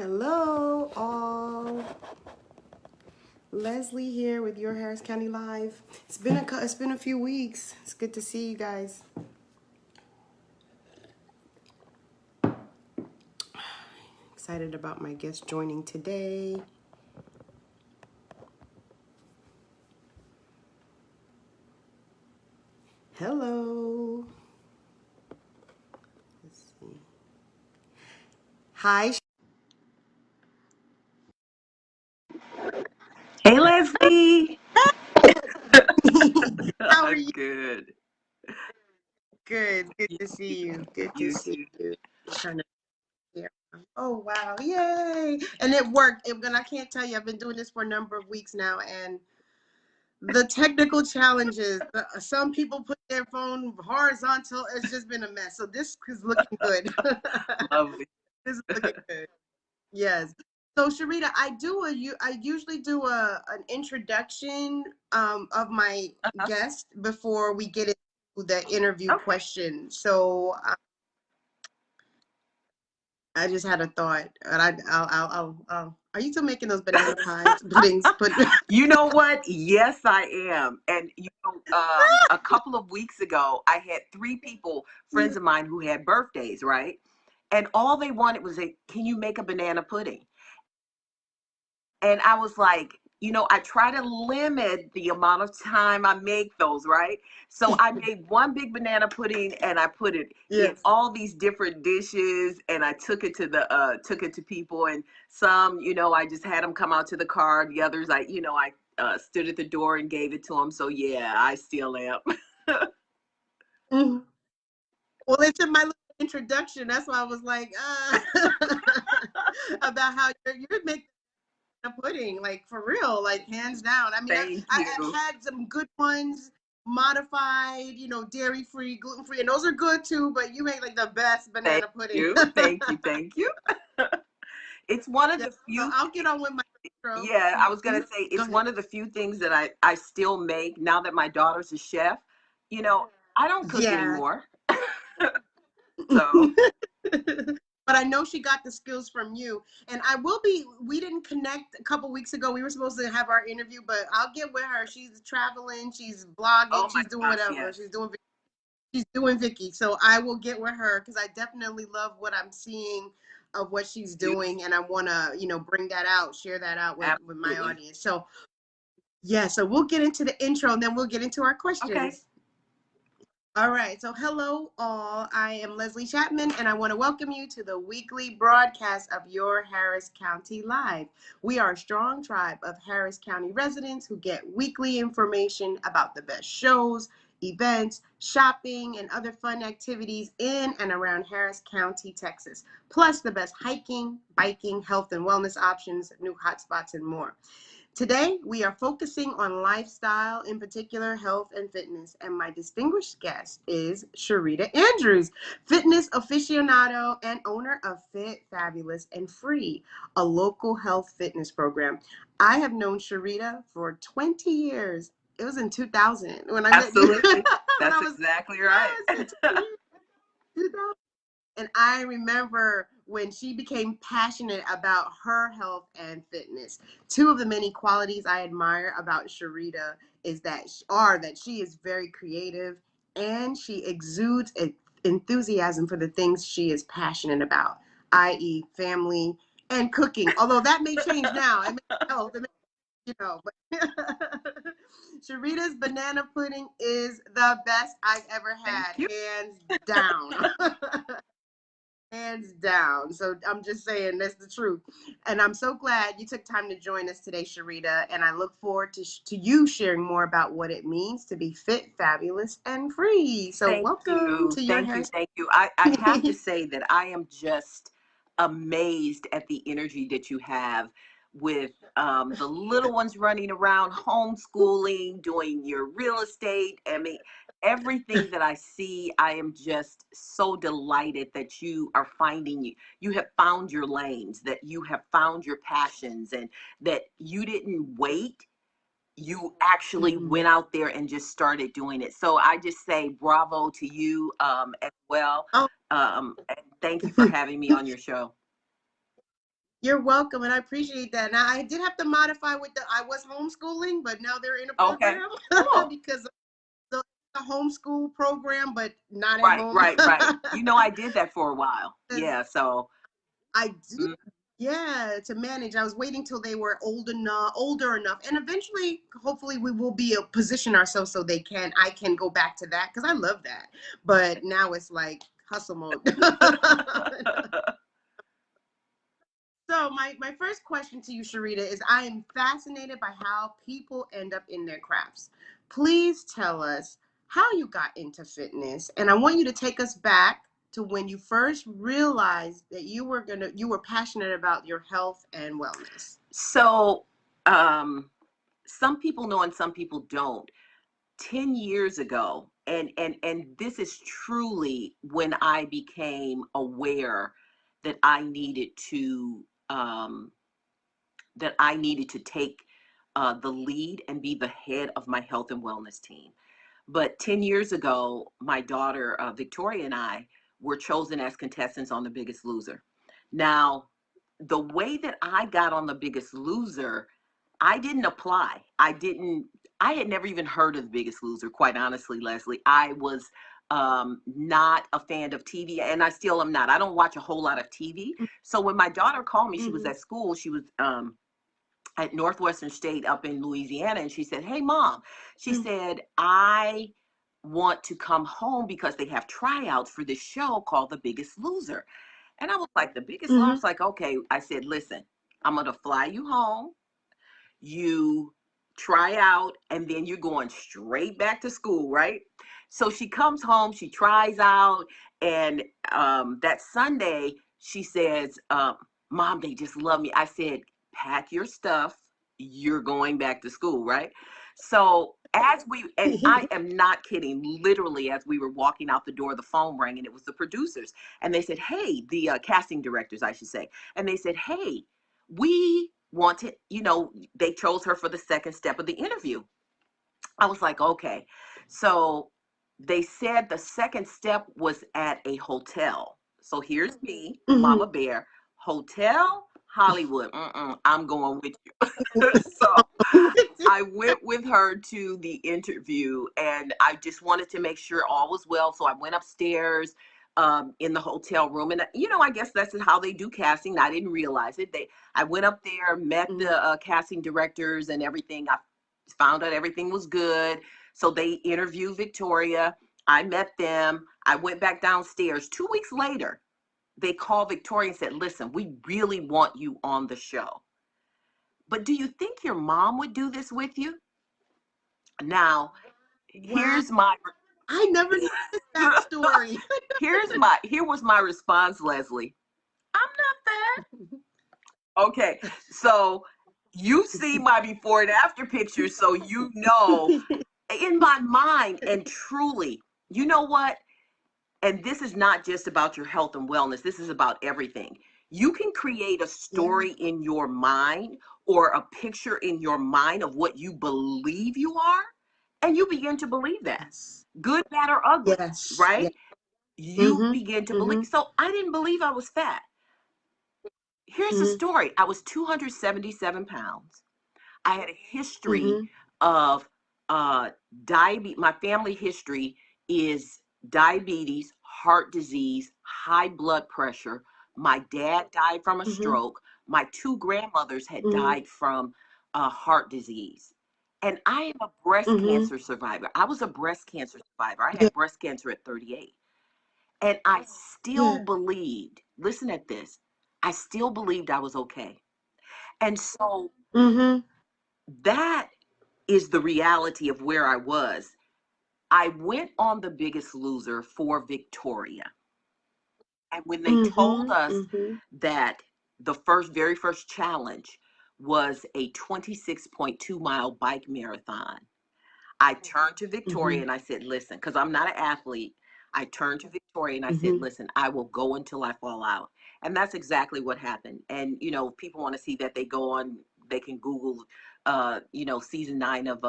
Hello, all. Leslie here with your Harris County Live. It's been a few weeks. It's good to see you guys. Excited about my guest joining today. Hello. Let's see. Hi. Hey, Leslie. How are I'm you? good. Good. Good to see you. Good to You see too. you. Trying to hear. Oh wow! Yay! And it worked. And I can't tell you, I've been doing this for a number of weeks now, and the technical challenges. Some people put their phone horizontal. It's just been a mess. So this is looking good. Lovely. This is looking good. Yes. So Cherita, I usually do an introduction of my Uh-huh. guest before we get into the interview Okay. question. So I just had a thought, and I'll are you still making those banana pies puddings? You know what? Yes, I am. And a couple of weeks ago, I had three people, friends of mine, who had birthdays, right? And all they wanted was can you make a banana pudding? And I was like, I try to limit the amount of time I make those, right? So I made one big banana pudding and I put it in Yes. all these different dishes and I took it to people, and some, I just had them come out to the car. The others I stood at the door and gave it to them. So yeah, I still am. Mhm. Well, it's in my little introduction. That's why I was like, about how you're making a pudding, like for real, like hands down. I mean, Thank I've you. had some good ones, modified, dairy free, gluten free, and those are good too. But you make like the best Thank banana pudding. you. Thank you. Thank you. It's one of Yeah, the so few. I'll get on with my intro. Yeah, I was Mhm. gonna say Go it's ahead. one of the few things that I still make now that my daughter's a chef. You know, I don't cook Yeah. anymore. So But I know she got the skills from you. And we didn't connect a couple weeks ago. We were supposed to have our interview, but I'll get with her. She's traveling, she's blogging, oh my she's doing gosh, whatever. yes. She's doing Vicky. So I will get with her because I definitely love what I'm seeing of what she's Beautiful. doing. And I want to, bring that out, share that out with my Absolutely. audience. So, yeah, so we'll get into the intro and then we'll get into our Okay. questions. All right, so hello all. I am Leslie Chapman, and I want to welcome you to the weekly broadcast of Your Harris County Live. We are a strong tribe of Harris County residents who get weekly information about the best shows, events, shopping, and other fun activities in and around Harris County, Texas, plus the best hiking, biking, health and wellness options, new hotspots, and more. Today, we are focusing on lifestyle, in particular health and fitness, and my distinguished guest is Cherita Andrews, fitness aficionado and owner of Fit, Fabulous, and Free, a local health fitness program. I have known Cherita for 20 years. It was in 2000 when I met you. Absolutely. When That's I was, exactly right. yes, 2000. And I remember when she became passionate about her health and fitness. Two of the many qualities I admire about Cherita that she is very creative and she exudes enthusiasm for the things she is passionate about, i.e., family and cooking. Although that may change now. It may, health, but Cherita's banana pudding is the best I've ever Thank had, you. hands down. Hands down. So I'm just saying that's the truth. And I'm so glad you took time to join us today, Cherita. And I look forward to you sharing more about what it means to be fit, fabulous, and free. So Thank welcome you. to your Thank you. hair. Thank you. I have to say that I am just amazed at the energy that you have with the little ones running around, homeschooling, doing your real estate. I mean, everything that I see, I am just so delighted that you have found your lanes, that you have found your passions, and that you didn't wait, you actually Mhm. went out there and just started doing it. So I just say bravo to you, as well. Oh, And thank you for having me on your show. You're welcome, and I appreciate that. Now, I did have to modify with I was homeschooling, but now they're in a Okay, program cool. because the homeschool program, but not at Right, home. right, right. You know, I did that for a while. Because Yeah, so I did, mm, yeah, to manage. I was waiting till they were older enough, and eventually, hopefully, we will be position ourselves so I can go back to that because I love that. But now it's like hustle mode. So my first question to you, Cherita, is I am fascinated by how people end up in their crafts. Please tell us how you got into fitness. And I want you to take us back to when you first realized that you were passionate about your health and wellness. so some people know and some people don't. 10 years ago, and this is truly when I became aware that that I needed to take the lead and be the head of my health and wellness team. But 10 years ago, my daughter Victoria and I were chosen as contestants on The Biggest Loser. Now, the way that I got on The Biggest Loser, I didn't apply. I had never even heard of The Biggest Loser, quite honestly, Leslie. I was not a fan of TV, and I still am not. I don't watch a whole lot of TV. So when my daughter called me, she was Mm-hmm. at school. She was at Northwestern State up in Louisiana, and she said, "Hey, mom," she said, "I want to come home because they have tryouts for this show called The Biggest Loser." And I was like, "The Biggest Loser?" I Mm-hmm. was like, "Okay." I said, "Listen, I'm going to fly you home. You try out, and then you're going straight back to school, right?" So she comes home, she tries out, and that Sunday she says, "Mom, they just love me." I said, "Pack your stuff. You're going back to school, right?" So and I am not kidding, literally as we were walking out the door, the phone rang, and it was the producers. And they said, "Hey," the casting directors, I should say. And they said, "Hey, we wanted, they chose her for the second step of the interview." I was like, okay. So they said the second step was at a hotel. So here's me, Mm-hmm. Mama Bear, Hotel Hollywood. I'm going with you. So I went with her to the interview, and I just wanted to make sure all was well. So I went upstairs in the hotel room, and I guess that's how they do casting. I didn't realize it. I went up there, met Mm-hmm. the casting directors and everything. I found out everything was good. So they interviewed Victoria. I met them. I went back downstairs. 2 weeks later, they called Victoria and said, "Listen, we really want you on the show. But do you think your mom would do this with you?" Now, Wow. here's my I never knew this backstory. here was my response, Leslie. "I'm not fat." Okay, so you see my before and after pictures, so in my mind, and truly, you know what? And this is not just about your health and wellness. This is about everything. You can create a Yeah. story in your mind or a picture in your mind of what you believe you are, and you begin to believe that, Yes. good, bad, or ugly, Yes. Yeah. right? You Mm-hmm. begin to believe. Mm-hmm. So I didn't believe I was fat. Here's the Mm-hmm. story. I was 277 pounds. I had a history Mm-hmm. of diabetes. My family history is diabetes, heart disease, high blood pressure. My dad died from a Mm-hmm. stroke. My two grandmothers had Mm-hmm. died from heart disease. And I am a breast Mm-hmm. cancer survivor. I was a breast cancer survivor. I Yeah. had breast cancer at 38. And I still Yeah. believed, listen at this, I still believed I was okay. And so Mm-hmm. that is the reality of where I was. I went on The Biggest Loser for Victoria. And when they told Mm-hmm. us Mm-hmm. that the very first challenge was a 26.2-mile bike marathon, I turned to Mm-hmm. Victoria and I said, "Listen," because I'm not an athlete. I turned to Victoria and I said, Mm-hmm. "Listen, I will go until I fall out." And that's exactly what happened. And, people want to see that, they can Google, season 9 of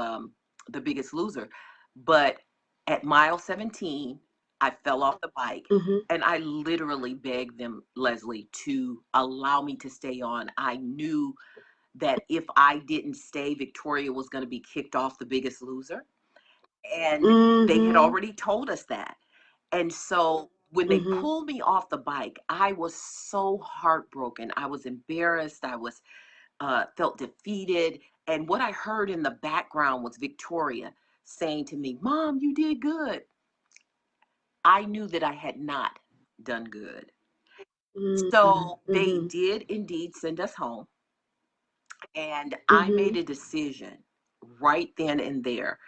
The Biggest Loser. But at mile 17, I fell off the bike. Mm-hmm. And I literally begged them, Leslie, to allow me to stay on. I knew that if I didn't stay, Victoria was going to be kicked off The Biggest Loser. And they had Mm-hmm. already told us that. And so when they Mm-hmm. pulled me off the bike, I was so heartbroken. I was embarrassed. I was felt defeated. And what I heard in the background was Victoria saying to me, "Mom, you did good." I knew that I had not done good. So they Mm-hmm. did indeed send us home. And I Mm-hmm. made a decision right then and there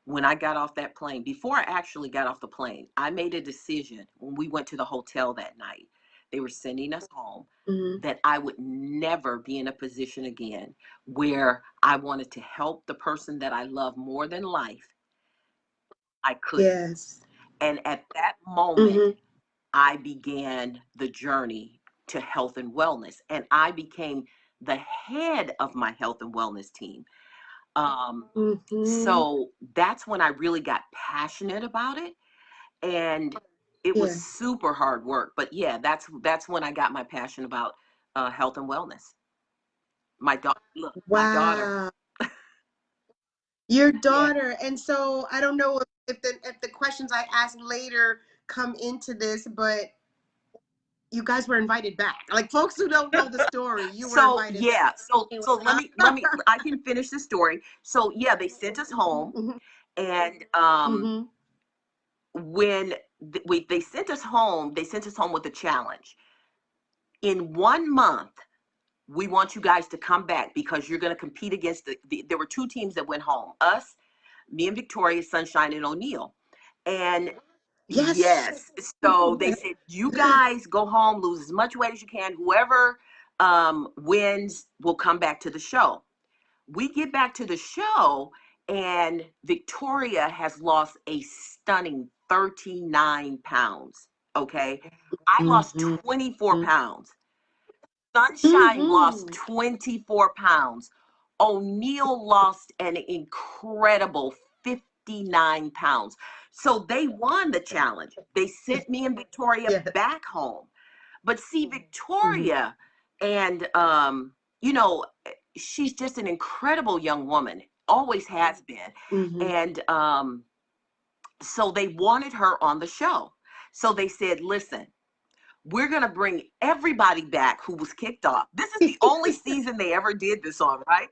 when I got off that plane. Before I actually got off the plane, I made a decision when we went to the hotel that night. They were sending us home, Mm-hmm. that I would never be in a position again where I wanted to help the person that I love more than life. I couldn't. Yes. And at that moment, Mm-hmm. I began the journey to health and wellness, and I became the head of my health and wellness team. Um, Mm-hmm. so that's when I really got passionate about it, and it was Yeah. super hard work. But yeah, that's when I got my passion about health and wellness. My daughter, look, my daughter, Wow. Your yeah. daughter. And so I don't know if the questions I ask later come into this, but you guys were invited back. Like folks who don't know the story, you were So invited back. yeah, so Anyway. so let me I can finish the story. So yeah, they sent us home, Mm-hmm. and Mm-hmm. when they sent us home, they sent us home with a challenge. In 1 month, we want you guys to come back because you're going to compete against there were two teams that went home, us, me and Victoria, Sunshine, and O'Neill. And Yes. yes, so they said, you guys go home, lose as much weight as you can. Whoever wins will come back to the show. We get back to the show, and Victoria has lost a stunning 39 pounds. Okay. I lost Mm-hmm. 24 pounds. Sunshine lost Mm-hmm. 24 pounds. O'Neill lost an incredible 59 pounds. So they won the challenge. They sent me and Victoria Yeah. back home. But see, Mm-hmm. Victoria, and you know, she's just an incredible young woman, always has been. Mm-hmm. And so they wanted her on the show. So they said, listen, we're going to bring everybody back who was kicked off. This is the only season they ever did this on, right?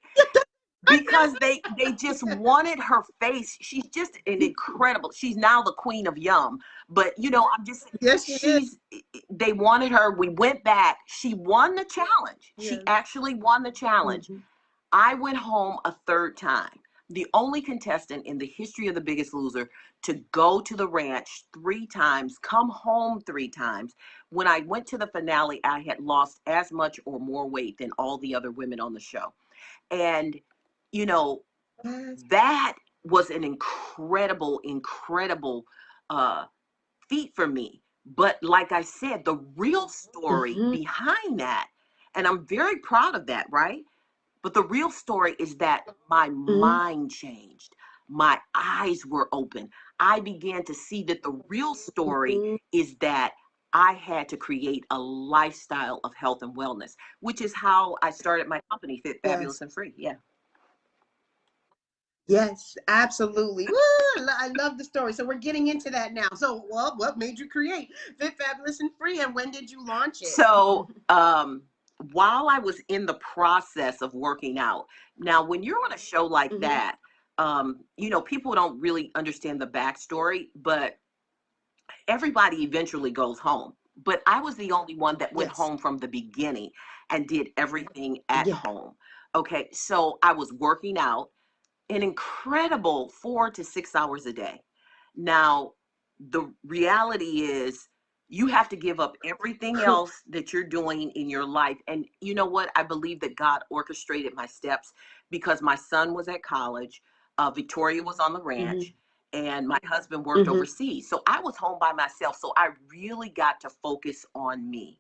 Because they just wanted her face. She's just an incredible. She's now the queen of Yum. But I'm just Yes, she is. she's they wanted her. We went back. She won the challenge. She Yes. actually won the challenge. Mm-hmm. I went home a third time. The only contestant in the history of The Biggest Loser to go to the ranch 3 times, come home 3 times. When I went to the finale, I had lost as much or more weight than all the other women on the show. And, you know, Yes. that was an incredible, incredible uh, feat for me. But like I said, the real story Mm-hmm. behind that, and I'm very proud of that, right? But the real story is that my Mm-hmm. mind changed. My eyes were open. I began to see that the real story Mm-hmm. is that I had to create a lifestyle of health and wellness, which is how I started my company, Fit, Fabulous, Yes. and Free. Yeah. Yes, absolutely. Woo! I love the story. So we're getting into that now. So, well, what made you create Fit, Fabulous, and Free, and when did you launch it? So, while I was in the process of working out, now when you're on a show like Mm-hmm. that, people don't really understand the backstory, but everybody eventually goes home. But I was the only one that went Yes. home from the beginning and did everything at Yeah. home. Okay, so I was working out an incredible 4 to 6 hours a day. Now, the reality is you have to give up everything else that you're doing in your life. And you know what? I believe that God orchestrated my steps because my son was at college, Victoria was on the Mm-hmm. ranch, and my husband worked Mm-hmm. overseas. So I was home by myself. So I really got to focus on me.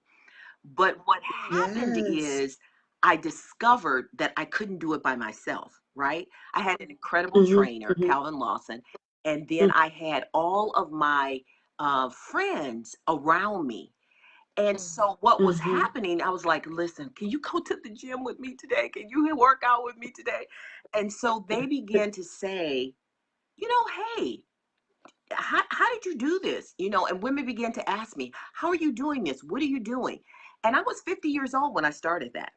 But what happened Yes. is I discovered that I couldn't do it by myself, right? I had an incredible Mm-hmm. trainer, Mm-hmm. Calvin Lawson, and then I had all of my friends around me. And so what was Mm-hmm. happening, I was like, listen, can you go to the gym with me today? Can you work out with me today? And so they began to say, hey, how did you do this? And women began to ask me, how are you doing this? What are you doing? And I was 50 years old when I started that.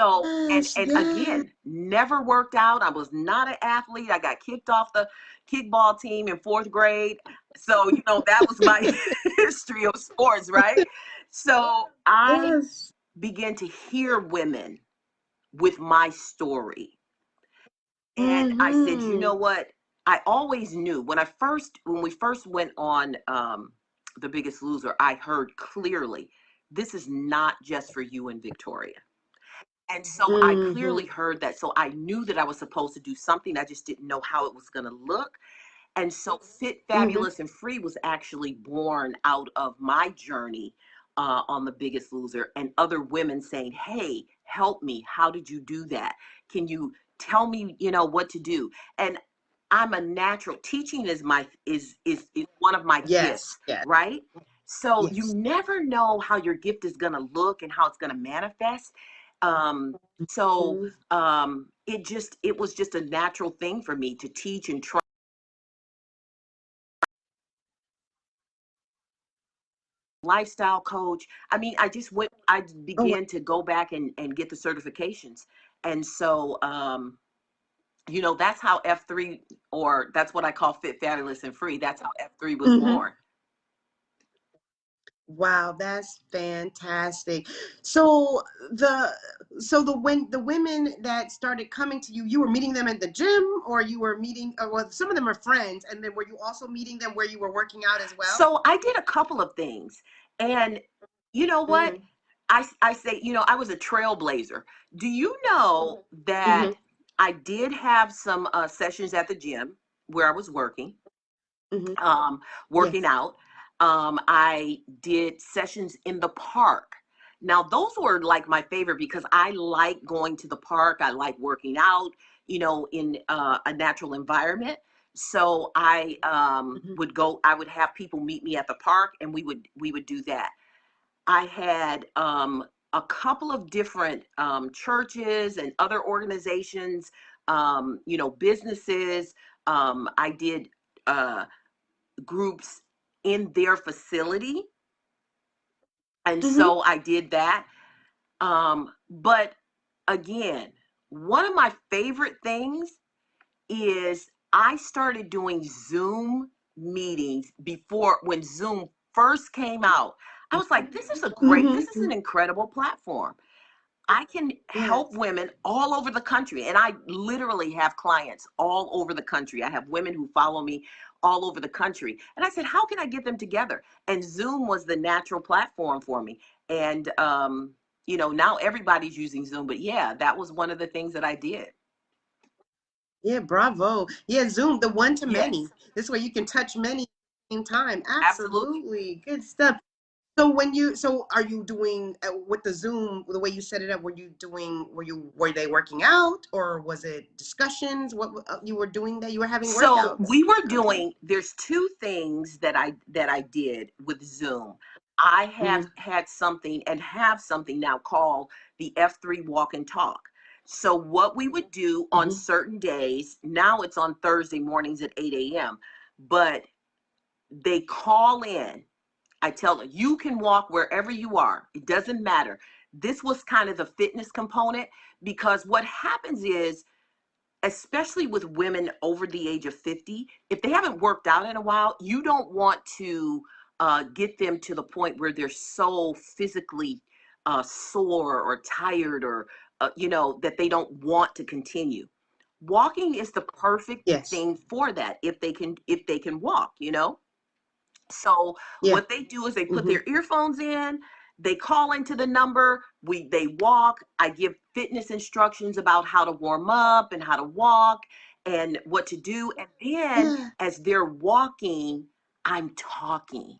So, and Yes, and yes. again, never worked out. I was not an athlete. I got kicked off the kickball team in fourth grade. So, that was my history of sports, right? So I Yes. began to hear women with my story. And I said, you Mm-hmm. know what? I always knew when we first went on The Biggest Loser, I heard clearly, this is not just for you in Victoria. And so I Mm-hmm. clearly heard that. So I knew that I was supposed to do something. I just didn't know how it was going to look. And so Fit, Mm-hmm. Fabulous, and Free was actually born out of my journey on The Biggest Loser and other women saying, hey, help me. How did you do that? Can you tell me, what to do? And I'm a natural. Teaching is one of my Yes, gifts, yes, right? So you yes. never know how your gift is going to look and how it's going to manifest. Um, so Mm-hmm. it was just a natural thing for me to teach and train lifestyle coach. I mean, I Oh, wow. began to go back and get the certifications. And so, that's how F3, or that's what I call Fit, Fabulous, and Free. That's how F3 was Mm-hmm. born. Wow, that's fantastic. So the when the women that started coming to you, you were meeting them at the gym, or you were meeting, well, some of them are friends, and then were you also meeting them where you were working out as well? So I did a couple of things. And you know what? Mm-hmm. I say, I was a trailblazer. Do you know that Mm-hmm. I did have some sessions at the gym where I was Mm-hmm. um, working Yes. out. I did sessions in the park. Now, those were like my favorite because I like going to the park. I like working out, in a natural environment. So I Mm-hmm. would go. I would have people meet me at the park, and we would do that. I had a couple of different churches and other organizations, businesses. I did. Groups in their facility. And Mm-hmm. so I did that. But again, one of my favorite things is I started doing Zoom meetings before when Zoom first came out. I was like, this is Mm-hmm. an incredible platform. I can Yes. help women all over the country. And I literally have clients all over the country. I have women who follow me all over the country. And I said, how can I get them together? And Zoom was the natural platform for me. And, now everybody's using Zoom. But yeah, that was one of the things that I did. Yeah, bravo. Yeah, Zoom, the one to many. Yes, This way you can touch many at the same time. absolutely. Absolutely. Good stuff. So so are you doing with the Zoom, the way you set it up, were they working out, or was it discussions? What you were doing, that you were having So workouts? there's two things that I did with Zoom. I Mm-hmm. had something and have something now called the F3 Walk and Talk. So what we would do on Mm-hmm. certain days, now it's on Thursday mornings at 8 a.m., but they call in. I tell them, you can walk wherever you are. It doesn't matter. This was kind of the fitness component because what happens is, especially with women over the age of 50, if they haven't worked out in a while, you don't want to get them to the point where they're so physically sore or tired, or that they don't want to continue. Walking is the perfect Yes. thing for that if they can walk. So Yeah. what they do is they put Mm-hmm. their earphones in, they call into the number, they walk. I give fitness instructions about how to warm up and how to walk and what to do. And then Yeah. as they're walking, I'm talking.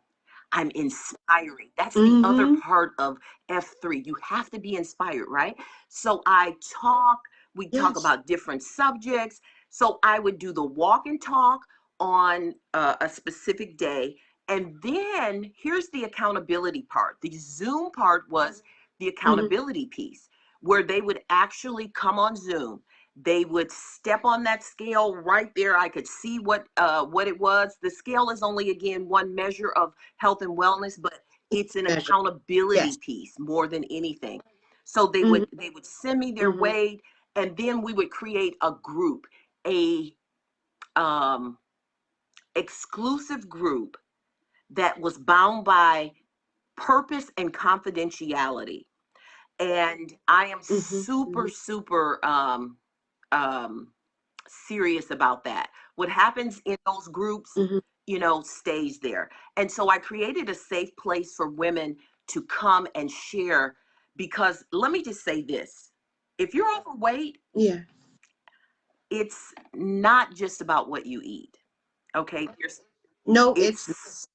I'm inspiring. That's the other Mm-hmm. part of F3. You have to be inspired, right? So we talk Yes. about different subjects. So I would do the walk and talk on a specific day. And then here's the accountability part. The Zoom part was the Mhm. accountability piece, where they would actually come on Zoom. They would step on that scale right there. I could see what it was. The scale is only, again, one measure of health and wellness, but it's an Measure. accountability Yes. piece more than anything. So Mhm. they would send me their Mhm. weight, and then we would create a group, a um, exclusive group that was bound by purpose and confidentiality. And I am Mhm. super, Mhm. super um, serious about that. What happens in those groups, Mhm. stays there. And so I created a safe place for women to come and share, because let me just say this: if you're overweight, Yeah. it's not just about what you eat. Okay. No, it's It's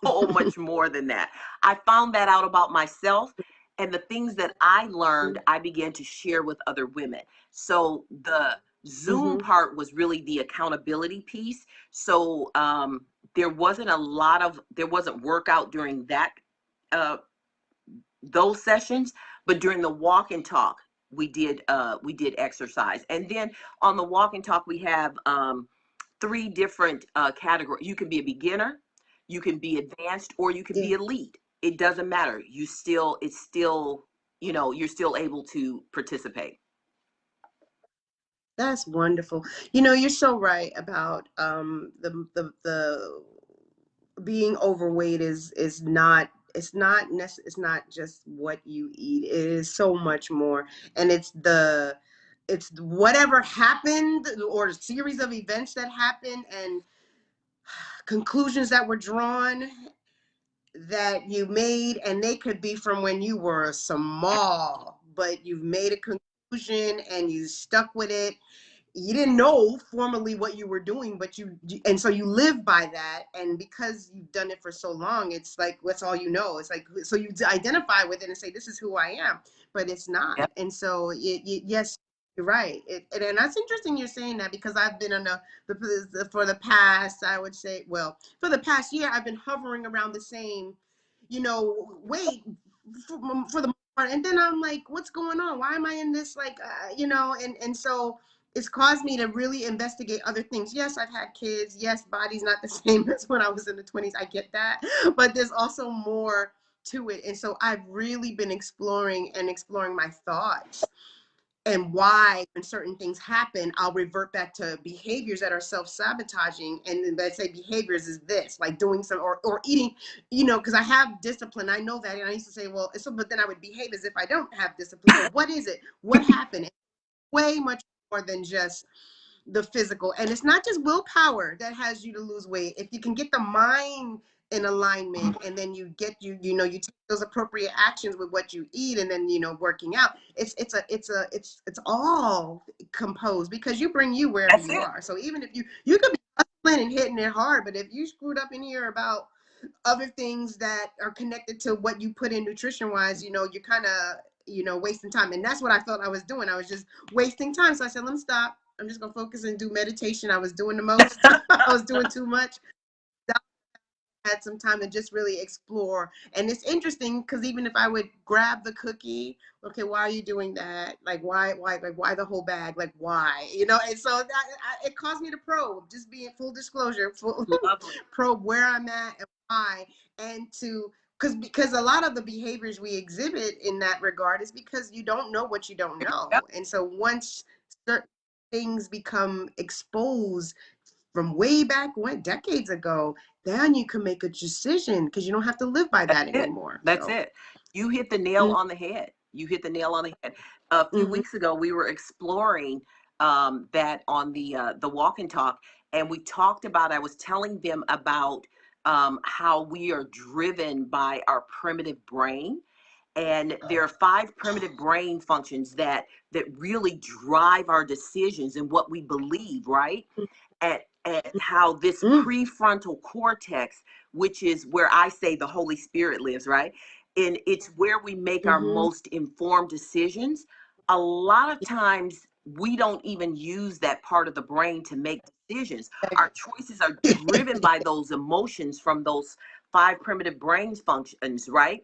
so much more than that. I found that out about myself, and the things that I learned, I began to share with other women. So the Zoom Mhm. part was really the accountability piece. So there wasn't workout during that uh, those sessions, but during the walk and talk, we did exercise. And then on the walk and talk, we have three different categories. You can be a beginner, you can be advanced, or you can Yeah. be elite. It doesn't matter. It's still, you're still able to participate. That's wonderful. You're so right about the being overweight is not, it's not just what you eat. It is so much more, and it's whatever happened, or a series of events that happened, and conclusions that were drawn that you made, and they could be from when you were small, but you've made a conclusion and you stuck with it. You didn't know formally what you were doing, but and so you live by that. And because you've done it for so long, it's like, that's all you know. It's like, so you identify with it and say, this is who I am, but it's not. Yep. And so, yes, you're right. And that's interesting you're saying that, because I've been on for the past, I would say, well, for the past year, I've been hovering around the same, weight for the most part. And then I'm like, what's going on? Why am I in this, like, and so it's caused me to really investigate other things. Yes, I've had kids. Yes, body's not the same as when I was in the 20s. I get that. But there's also more to it. And so I've really been exploring my thoughts, and why, when certain things happen, I'll revert back to behaviors that are self-sabotaging. And let's say behaviors is this, like doing some, or eating, because I have discipline. I know that. And I used to say, well, but then I would behave as if I don't have discipline. So what is it? What happened? It's way much more than just the physical. And it's not just willpower that has you to lose weight. If you can get the mind in alignment, and then you take those appropriate actions with what you eat, and then working out, it's all composed, because you bring you wherever That's you it. are. So even if you could be hustling and hitting it hard, but if you screwed up in here about other things that are connected to what you put in nutrition wise, you're kind of, wasting time. And that's what I felt I was doing. I was just wasting time. So I said, let me stop. I'm just gonna focus and do meditation. I was doing the most. I was doing too much. Had some time to just really explore. And it's interesting, because even if I would grab the cookie, okay, why are you doing that? Like, why the whole bag? Like, why? And so it caused me to probe, just being full disclosure, Lovely. probe where I'm at and why. And to, because a lot of the behaviors we exhibit in that regard is because you don't know what you don't Yep. know. And so once certain things become exposed from way back when, decades ago, then you can make a decision, because you don't have to live by That's that it. anymore. That's So, it. You hit the nail on the head. You hit the nail on the head. A few mm-hmm, weeks ago, we were exploring that on the walk and talk, and we talked about. I was telling them about how we are driven by our primitive brain, and there are five primitive brain functions that really drive our decisions and what we believe, right? And how this mm-hmm, prefrontal cortex, which is where I say the Holy Spirit lives, right? And it's where we make our mm-hmm, most informed decisions. A lot of times we don't even use that part of the brain to make decisions. Our choices are driven by those emotions from those five primitive brain functions, right?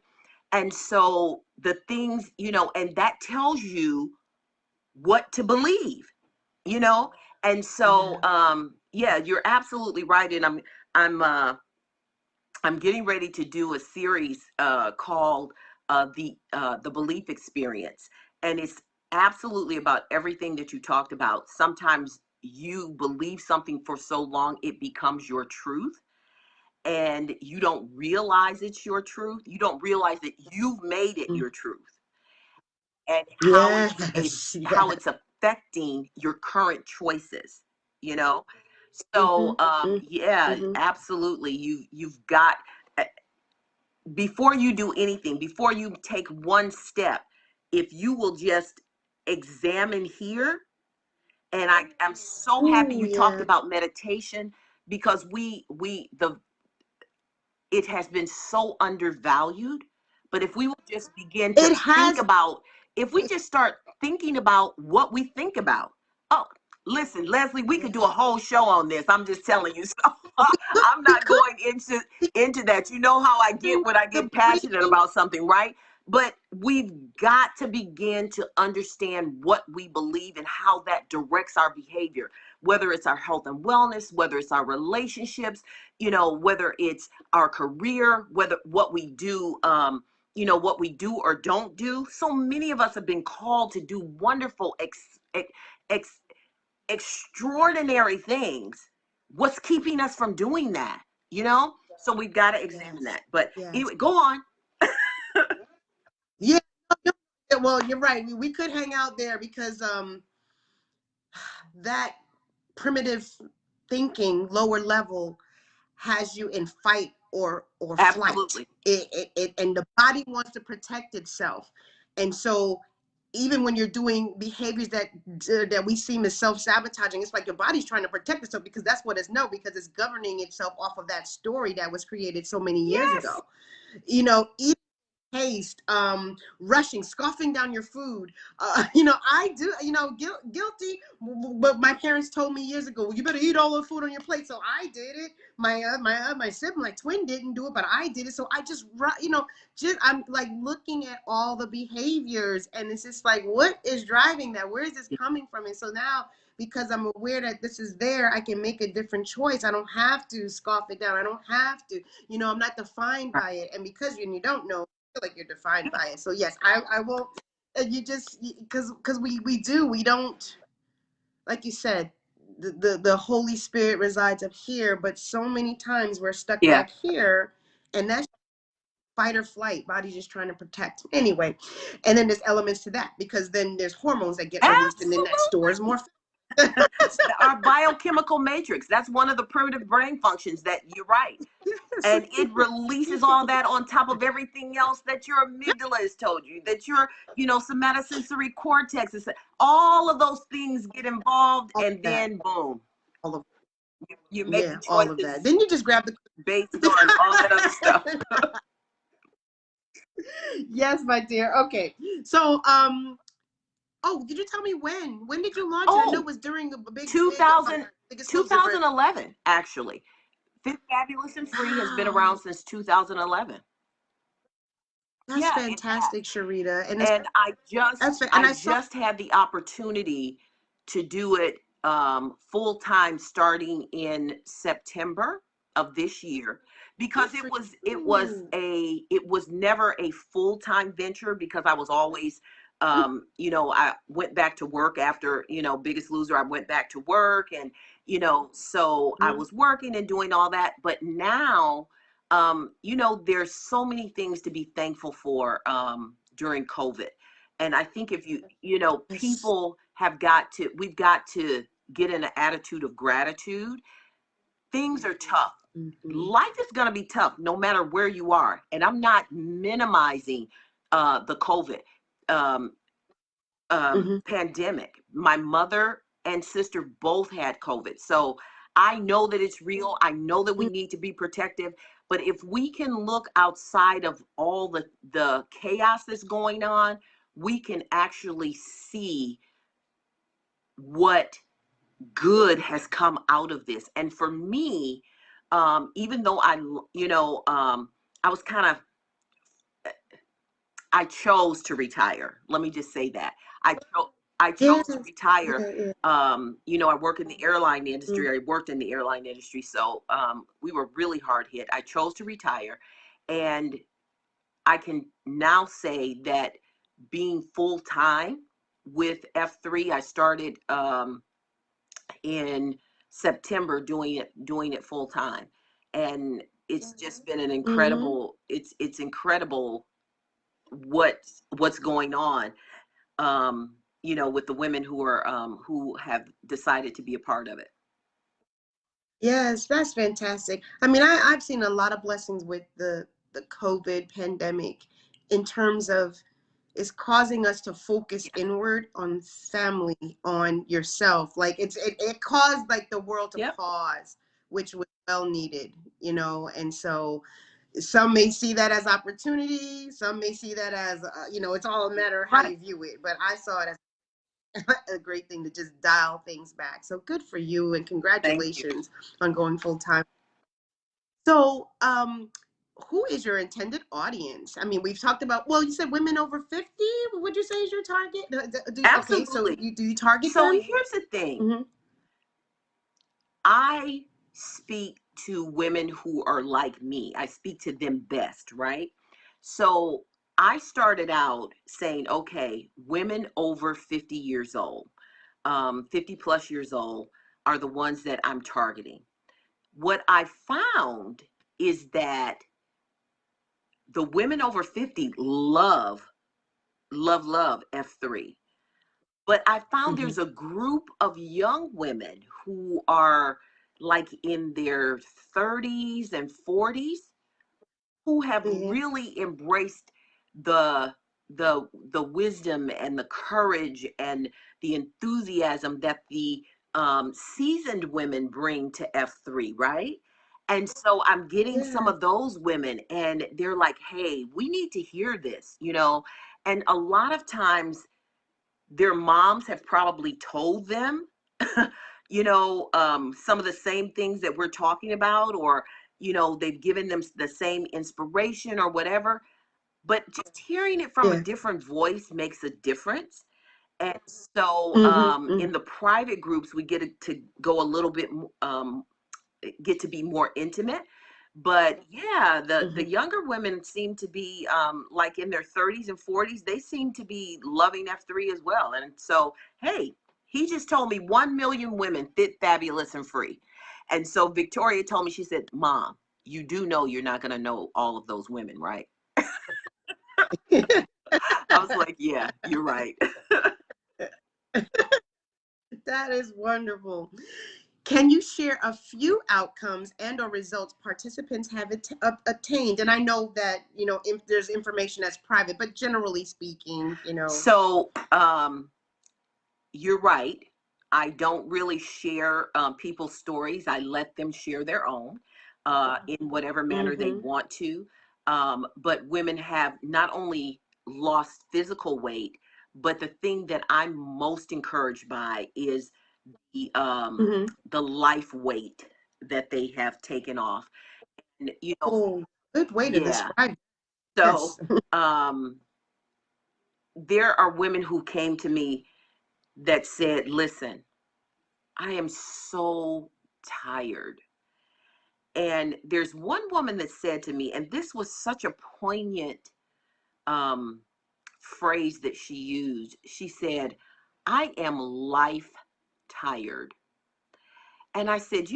And so the things, and that tells you what to believe, you know? And so, yeah, you're absolutely right. And I'm, uh, I'm getting ready to do a series called the Belief Experience, and it's absolutely about everything that you talked about. Sometimes you believe something for so long it becomes your truth, and you don't realize it's your truth. You don't realize that you've made it your truth, and Yes, how yes. it's affecting your current choices. You know, Mm-hmm, so yeah, mm-hmm. absolutely. You've got before you do anything, before you take one step, if you will just examine here, and I'm so happy Ooh, you talked yeah. about meditation because the it has been so undervalued. But if we would just begin to It think has. about, if we just start thinking about what we think about, oh, listen, Leslie, we could do a Yes. whole show on this. I'm just telling you. So I'm We not could going into that. You know how I get when I the get passionate breathing. about something, right? But we've got to begin to understand what we believe and how that directs our behavior, whether it's our health and wellness, whether it's our relationships, whether it's our career, whether what we do, what we do or don't do. So many of us have been called to do wonderful, ex, extraordinary things. What's keeping us from doing that? So we've got to examine Yes. that. But Yes. anyway, go on. Yeah. Yeah, well, you're right. We could hang out there because that primitive thinking, lower level, has you in fight or flight. Absolutely. And the body wants to protect itself, and so even when you're doing behaviors that we seem as self-sabotaging, it's like your body's trying to protect itself because that's what it's know, because it's governing itself off of that story that was created so many years Yes. ago. Even haste, rushing, scoffing down your food. I do, guilty. But my parents told me years ago, well, you better eat all the food on your plate. So I did it. My sibling, my twin, didn't do it, but I did it. So I just I'm like looking at all the behaviors, and it's just like, what is driving that? Where is this coming from? And so now, because I'm aware that this is there, I can make a different choice. I don't have to scoff it down. I don't have to, I'm not defined by it. And because you don't know, feel like you're defined by it. So yes, I won't. You just because we don't, like you said, the Holy Spirit resides up here, but so many times we're stuck Yeah. back here, and that's fight or flight. Body just trying to protect. Anyway, and then there's elements to that because then there's hormones that get released, and then that stores Absolutely. more. Our biochemical matrix, that's one of the primitive brain functions that you're right. And it releases all that on top of everything else that your amygdala has told you, that your, somatosensory cortex is, all of those things get involved, All of and that, then boom, all of you're yeah, making all of that. choices Then you just grab the. based on all that other stuff. Yes, my dear. Okay, so oh, did you tell me when? When did you launch it? I know it Oh, was during a big 2000, big exposure, but 2011, actually. Fit, Fabulous, and Free has been around wow, since 2011. that's Yeah, it has. fantastic, Sharita. And And and I I saw. just had the opportunity to do it full time starting in September of this year, Good because for it was you. it was never a full time venture, because I was always I went back to work after, Biggest Loser. I went back to work, and so I Mhm. was working and doing all that. But now, there's so many things to be thankful for during COVID. And I think if Yes. people we've got to get in an attitude of gratitude. Things are tough. Hmm. Life is going to be tough no matter where you are. And I'm not minimizing the COVID um, Hmm. pandemic. My mother and sister both had COVID. So I know that it's real. I know that we need to be protective. But if we can look outside of all the chaos that's going on, we can actually see what good has come out of this. And for me, even though I was kind of, I chose to retire. Let me just say that. I chose Yes. to retire. Yeah, yeah. I work in the airline Mm. industry. I worked in the airline industry, so we were really hard hit. I chose to retire, and I can now say that being full time with F3, I started in September doing it full time, and it's just been an Mm-hmm. incredible. It's incredible what's going on. With the women who have decided to be a part of it. Yes, that's fantastic. I mean, I've seen a lot of blessings with the COVID pandemic in terms of it's causing us to focus Yeah. inward on family, on yourself. Like it caused like the world to Yep. pause, which was well needed, and so some may see that as opportunity, some may see that as it's all a matter of how Right. you view it, but I saw it as a great thing to just dial things back. So good for you and Thank you. congratulations on going full time. So, who is your intended audience? I mean, we've talked about, well, you said women over 50. Would you say is your target? Okay, so Absolutely. do you target So them? here's the thing. Mm-hmm. I speak to women who are like me. I speak to them best, right? So I started out saying, okay, women over 50 years old, 50 plus years old are the ones that I'm targeting. What I found is that the women over 50 love F3. But I found Mm-hmm. there's a group of young women who are like in their 30s and 40s who have Yeah. really embraced the the wisdom and the courage and the enthusiasm that the seasoned women bring to F3, right? And so I'm getting some Yeah. of those women, and they're like, "Hey, we need to hear this." And a lot of times, their moms have probably told them, some of the same things that we're talking about, or they've given them the same inspiration or whatever, but just hearing it from a Yeah. different voice makes a difference. And so Mm-hmm. in the private groups, we get to go a little bit get to be more intimate. But yeah, the Mm-hmm. younger women seem to be like in their 30s and 40s. They seem to be loving F3 as well. And so, hey, he just told me 1 million women fit, fabulous, and free. And so Victoria told me, she said, Mom, you do know you're not going to know all of those women, right? I was like, yeah, you're right. That is wonderful. Can you share a few outcomes and or results participants have attained? And I know that, if there's information that's private, but generally speaking. So you're right. I don't really share people's stories. I let them share their own in whatever manner they Mm-hmm. want to. But women have not only lost physical weight, but the thing that I'm most encouraged by is the um, Mm-hmm. the life weight that they have taken off. And, Oh, good way to yeah. describe. So Yes. um, there are women who came to me that said, "Listen, I am so tired." And there's one woman that said to me, and this was such a poignant um, phrase that she used. She said, "I am life tired." And I said,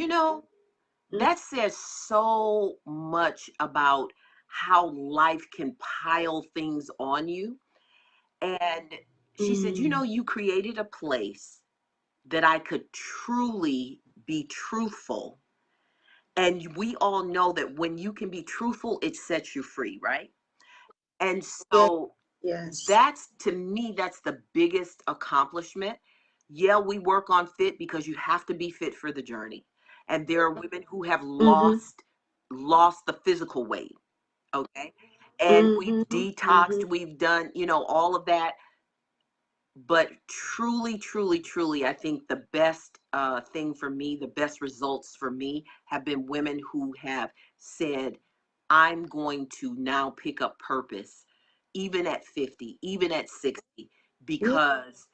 that says so much about how life can pile things on you. And she said, Mm-hmm. you created a place that I could truly be truthful. And we all know that when you can be truthful, it sets you free, right? And Yeah. so Yes. that's, to me, that's the biggest accomplishment. Yeah, we work on fit because you have to be fit for the journey. And there are women who have Mm-hmm. lost the physical weight, okay? And we've Mm-hmm. Mm-hmm. detoxed, we've done, all of that. But truly, truly, truly, I think the best thing for me, the best results for me have been women who have said, I'm going to now pick up purpose, even at 50, even at 60, Yeah, because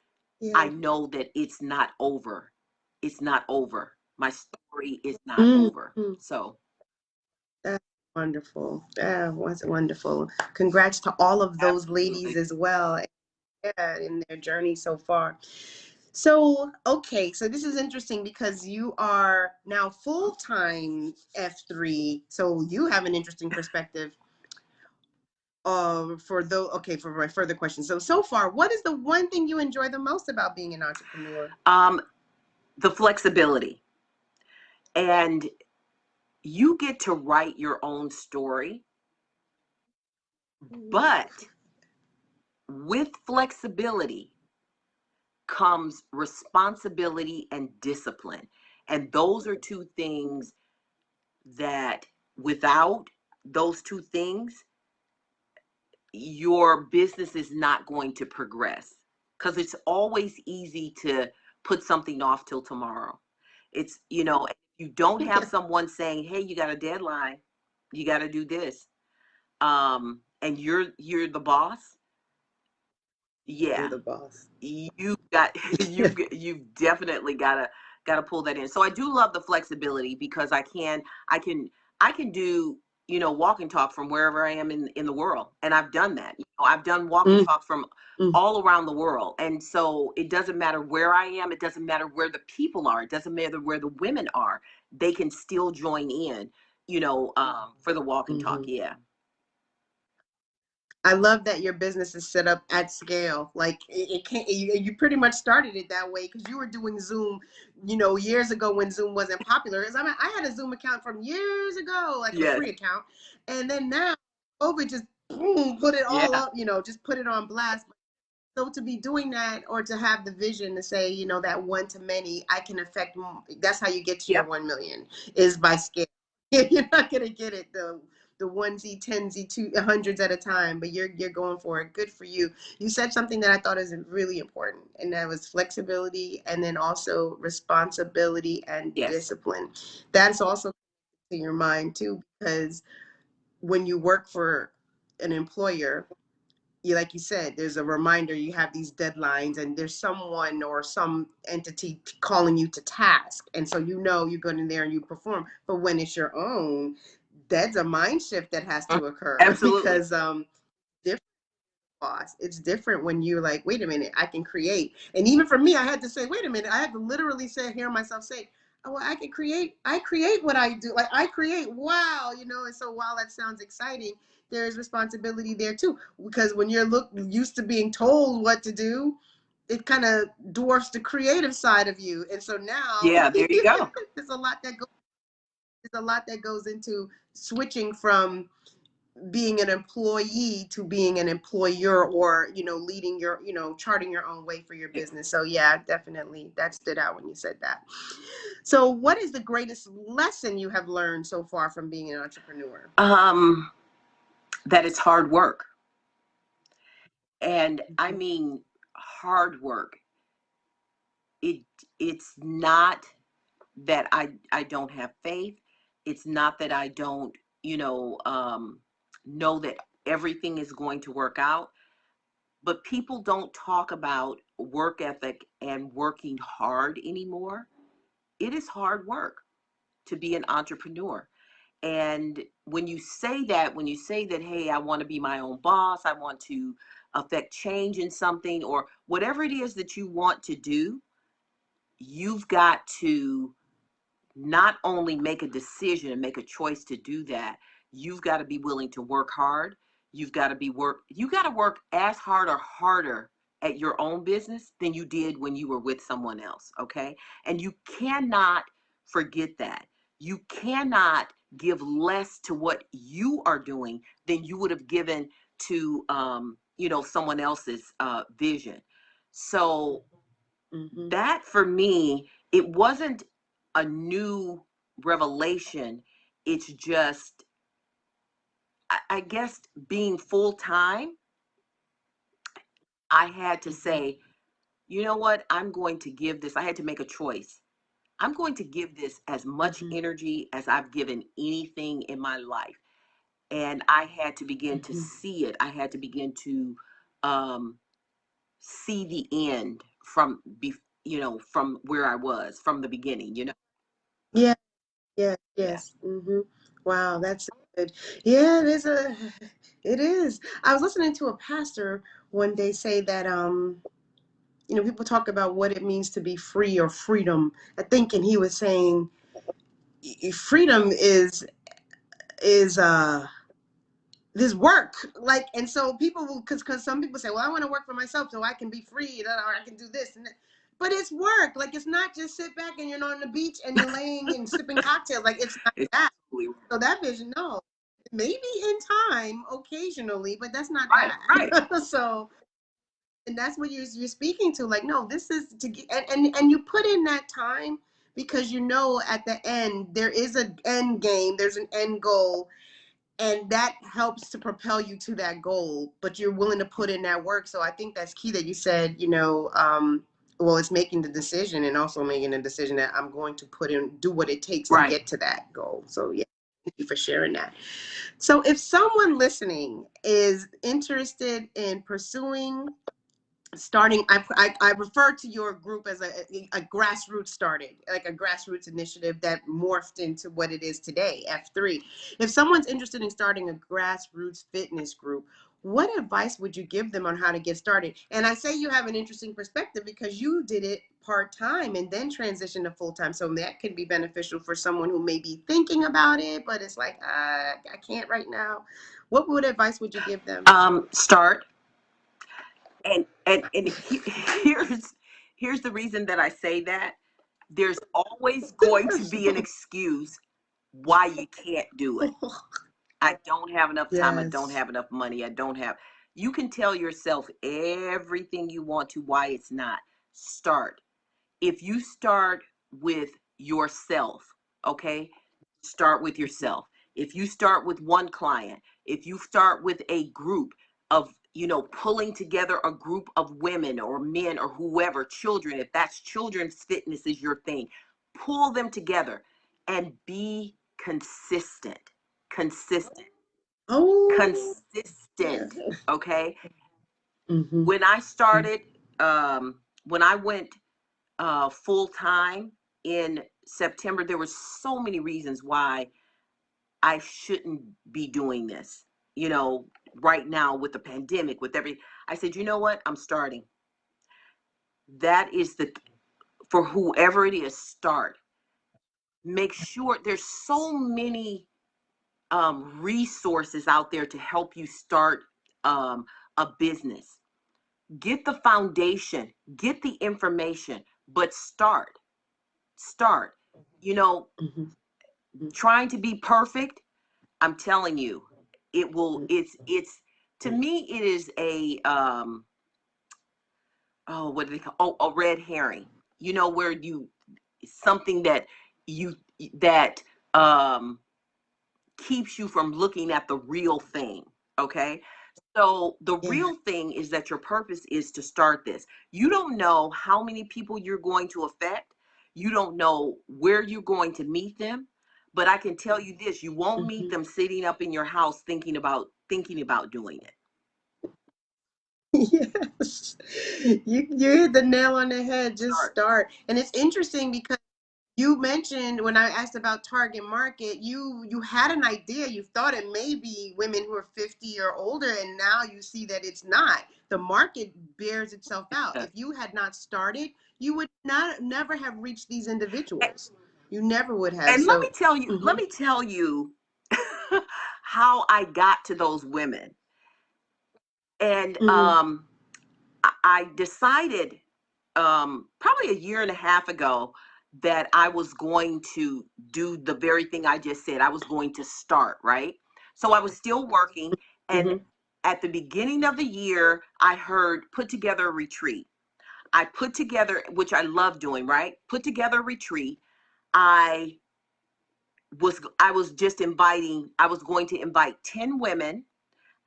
I yeah. know that it's not over. It's not over. My story is not over. Mm-hmm. So, That's wonderful. That was wonderful. Congrats to all of those ladies absolutely. as well. Yeah, in their journey so far. So, okay, so this is interesting because you are now full-time F3. So you have an interesting perspective for those, okay, for my further questions. So far, what is the one thing you enjoy the most about being an entrepreneur? Um, the flexibility. And you get to write your own story, but with flexibility comes responsibility and discipline. And those are two things that without those two things, your business is not going to progress, because it's always easy to put something off till tomorrow. It's, if you don't have Yeah, someone saying, hey, you got a deadline, you got to do this, and you're the boss. you're Yeah, the boss. you got you've definitely gotta pull that in. So I do love the flexibility, because I can do, walk and talk from wherever I am in the world, and I've done that. I've done walk and Mm, talk from mm, all around the world, and so it doesn't matter where I am, it doesn't matter where the people are, it doesn't matter where the women are, they can still join in, for the walk and talk. mhm. Yeah. I love that your business is set up at scale. Like it can't. You pretty much started it that way because you were doing Zoom, years ago when Zoom wasn't popular. As I mean, I had a Zoom account from years ago, like a Yes. free account, and then now COVID just boom put it all Yeah. up. Just put it on blast. So to be doing that, or to have the vision to say, that one to many, I can affect. That's how you get to your Yep. 1 million, is by scale. You're not gonna get it the onesie, tensy, two hundreds at a time, but you're going for it. Good for you. You said something that I thought is really important, and that was flexibility, and then also responsibility and Yes. discipline. That's also in your mind too, because when you work for an employer, you, like you said, there's a reminder, you have these deadlines, and there's someone or some entity calling you to task, and so you're going in there and you perform. But when it's your own, that's a mind shift that has Mm, to occur absolutely. because different boss. It's different when you're like, wait a minute, I can create. And even for me, I had to say, wait a minute, I had to literally hear myself say, oh, well, I can create. I create what I do. Like I create. Wow, And so while that sounds exciting, there is responsibility there too. Because when you're used to being told what to do, it kind of dwarfs the creative side of you. And so now Yeah, there you go. there's a lot that goes. There's a lot that goes into switching from being an employee to being an employer, or leading your charting your own way for your business. So yeah, definitely that stood out when you said that. So what is the greatest lesson you have learned so far from being an entrepreneur? Um, that it's hard work. And I Mhm. mean hard work. It it's not that I don't have faith. It's not that I don't, know that everything is going to work out. But people don't talk about work ethic and working hard anymore. It is hard work to be an entrepreneur. And when you say that, hey, I want to be my own boss, I want to affect change in something, or whatever it is that you want to do, you've got to not only make a decision and make a choice to do that, you've got to be willing to work hard. You got to work as hard or harder at your own business than you did when you were with someone else, okay? And you cannot forget that. You cannot give less to what you are doing than you would have given to someone else's vision. So Mm-hmm. that for me, it wasn't a new revelation. It's just, I guess, being full time, I had to Mm-hmm. say, you know what? I'm going to give this. I had to make a choice. I'm going to give this as much Mm-hmm. energy as I've given anything in my life. And I had to begin to Mm-hmm. see it. I had to begin to um, see the end from, from where I was from the beginning. Yeah. Yeah. Yeah. Yes. Mm-hmm. Wow, that's good. Yeah, it is a. It is. I was listening to a pastor one day say that people talk about what it means to be free or freedom. I think, and he was saying freedom is this work, like, and so people will, because some people say, well, I want to work for myself so I can be free, or I can do this and that. But it's work. Like, it's not just sit back and you're on the beach and you're laying and sipping cocktails. Like, it's not It's that. absolutely So that vision, no, maybe in time occasionally, but that's not right. Right. that. So, and that's what you're speaking to. Like, no, this is to get, and you put in that time because at the end there is an end game, there's an end goal, and that helps to propel you to that goal, but you're willing to put in that work. So I think that's key that you said, well, it's making the decision and also making a decision that I'm going to put in, do what it takes to Right. get to that goal. So yeah, thank you for sharing that. So if someone listening is interested in pursuing starting, I refer to your group as a grassroots started, like a grassroots initiative that morphed into what it is today, F3. If someone's interested in starting a grassroots fitness group, what advice would you give them on how to get started? And I say you have an interesting perspective because you did it part-time and then transitioned to full-time, so that could be beneficial for someone who may be thinking about it, but it's like, I can't right now. What advice would you give them? Start. And here's the reason that I say that. There's always going to be an excuse why you can't do it. I don't have enough time. I don't Yes. have enough money. I don't have. You can tell yourself everything you want to why it's not. Start. If you start with yourself, okay? Start with yourself. If you start with one client, if you start with a group of, pulling together a group of women or men or whoever, children, if that's children's fitness is your thing, pull them together and be consistent. Consistent. Oh, yeah. Consistent. Okay? Mm-hmm. When I started, when I went full time in September, there were so many reasons why I shouldn't be doing this. Right now with the pandemic, with I said, you know what? I'm starting. That is for whoever it is, start. Make sure there's so many resources out there to help you start um, a business. Get the foundation, get the information, but start. Start. You know, Mm-hmm. trying to be perfect, I'm telling you, it will it's to me it is a what do they call, a red herring. Where you something you that um keeps you from looking at the real thing. Okay. So the Yeah. real thing is that your purpose is to start this. You don't know how many people you're going to affect. You don't know where you're going to meet them. But I can tell you this, you won't meet Mm-hmm. them sitting up in your house thinking about doing it. Yes. You hit the nail on the head. Just Start. start. And it's interesting because you mentioned when I asked about target market, you had an idea. You thought it may be women who are 50 or older, and now you see that it's not. The market bears itself out. If you had not started, you would not never have reached these individuals. You never would have. And let me So, tell you, let mm-hmm, me tell you how I got to those women. And mm-hmm, I decided probably a year and a half ago that I was going to do the very thing I just said. I was going to start, right? So I was still working. And mm-hmm, at the beginning of the year, I heard put together a retreat. I put together, which I love doing, right? Put together a retreat. I I was going to invite 10 women.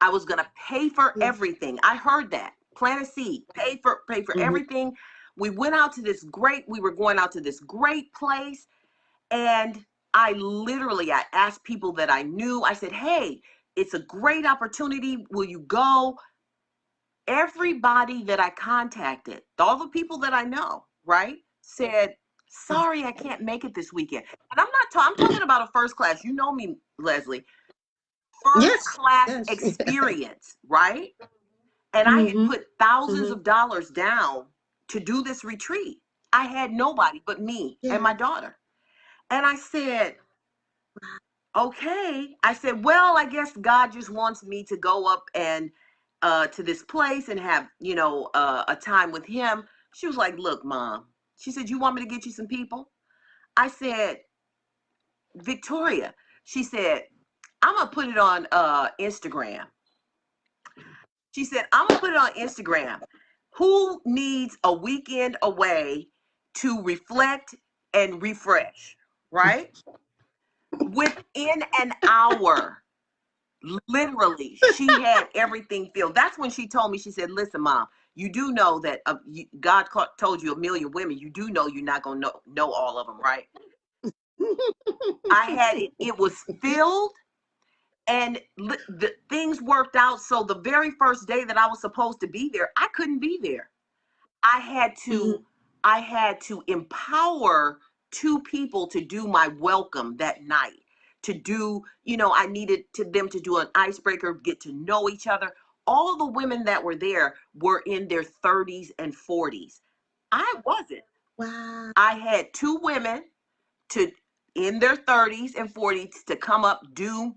I was going to pay for mm-hmm. everything. I heard that. plant a seed, pay for Mm-hmm. everything. We were going out to this great place. And I asked people that I knew, I said, hey, it's a great opportunity. Will you go? Everybody that I contacted, all the people that I know, right, said, sorry, I can't make it this weekend. And I'm talking about a first class. You know me, Leslie. First Yes. class Yes. experience, right? And I had Mm-hmm. put thousands Mm-hmm. of dollars down to do this retreat. I had nobody but me and Yeah. my daughter. And I said, okay. I said, well, I guess God just wants me to go up and to this place and have, a time with him. She was like, look, Mom. She said, you want me to get you some people? I said, Victoria. She said, I'm gonna put it on Instagram. She said, I'm gonna put it on Instagram. Who needs a weekend away to reflect and refresh? Right? Within an hour, literally, she had everything filled. That's when she told me, she said, listen, Mom, you do know that God told you a million women. You do know you're not going to know all of them, right? I had it. It was filled, and the things worked out. So the very first day that I was supposed to be there, I couldn't be there. I had Mm-hmm. to I had to empower two people to do my welcome that night. To do, I needed them to do an icebreaker, get to know each other. All the women that were there were in their 30s and 40s. I wasn't. Wow. I had two women to in their 30s and 40s to come up, do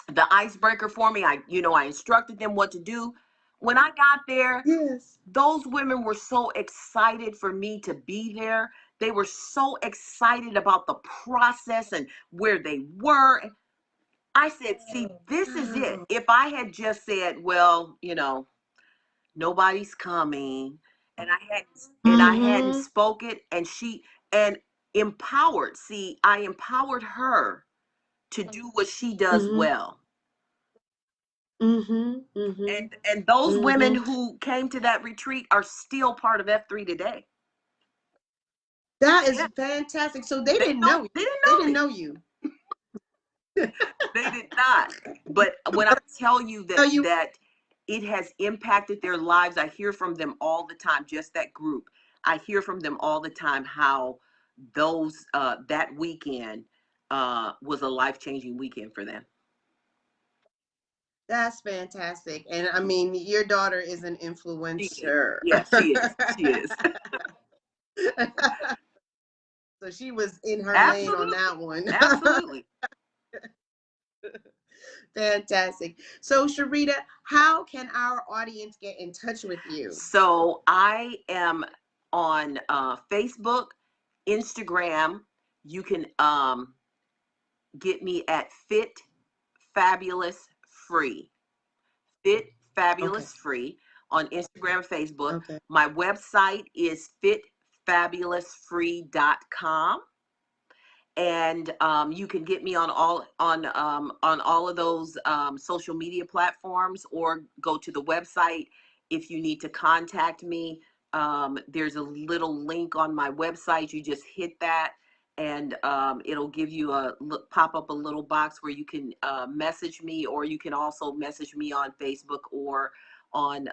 the icebreaker for me. I instructed them what to do. When I got there, Yes. those women were so excited for me to be there. They were so excited about the process and where they were. I said, see, this is it. Wow. If I had just said, well, nobody's coming, and I hadn't Mm-hmm. spoke it, and empowered. See, I empowered her to do what she does Mm-hmm. well. Mm-hmm. Mm-hmm. And those women Mm-hmm. who came to that retreat are still part of F3 today. That is Yeah, fantastic. So they they didn't don't. know you. They didn't They know didn't me. know you. They did not. But when I tell you So that you it has impacted their lives, I hear from them all the time. Just that group, I hear from them all the time how that weekend was a life changing weekend for them. that's fantastic. And I mean, your daughter is an She is. influencer. Yeah, she is. She is. So she was in her lane on Absolutely. that one. Absolutely. Fantastic. So Cherita, how can our audience get in touch with you? So I am on Facebook, Instagram. You can get me at Fit Fabulous Free. Fit Okay. Fabulous Free on Instagram, Facebook. Okay. My website is fitfabulousfree.com. And you can get me on all of those social media platforms, or go to the website if you need to contact me. There's a little link on my website. You just hit that, and it'll give you pop up a little box where you can message me, or you can also message me on Facebook or on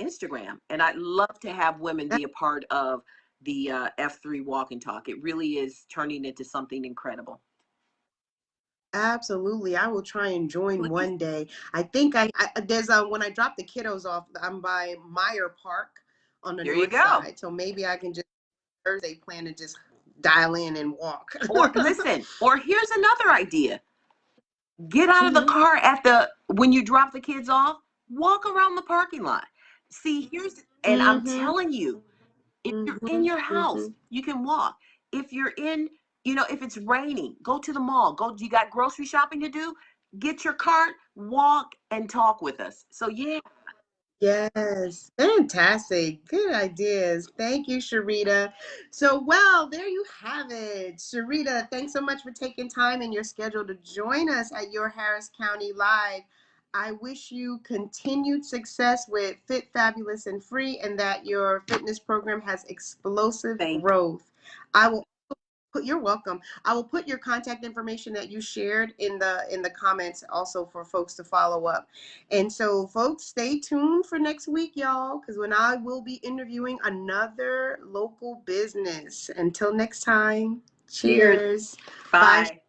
Instagram. And I'd love to have women be a part of the F3 Walk and Talk. It really is turning into something incredible. Absolutely. I will try and join Please. one day. I think there's when I drop the kiddos off, I'm by Meyer Park on the There you north go. side. So maybe I can just Thursday plan to just dial in and walk. Or listen, or here's another idea. Get out of the Hmm. car when you drop the kids off, walk around the parking lot. See, and I'm Hmm. telling you, if you're in Hmm. your Hmm. house, you can walk. If you're if it's raining, go to the mall. You got grocery shopping to do? Get your cart, walk, and talk with us. So yeah. Yes, fantastic. Good ideas. Thank you, Cherita. So, well, there you have it. Cherita, thanks so much for taking time in your schedule to join us at Your Harris County Live. I wish you continued success with Fit, Fabulous, and Free, and that your fitness program has explosive growth. I will you're welcome. I will put your contact information that you shared in the comments also for folks to follow up. And so folks, stay tuned for next week, y'all, because when I will be interviewing another local business. Until next time, cheers. Bye.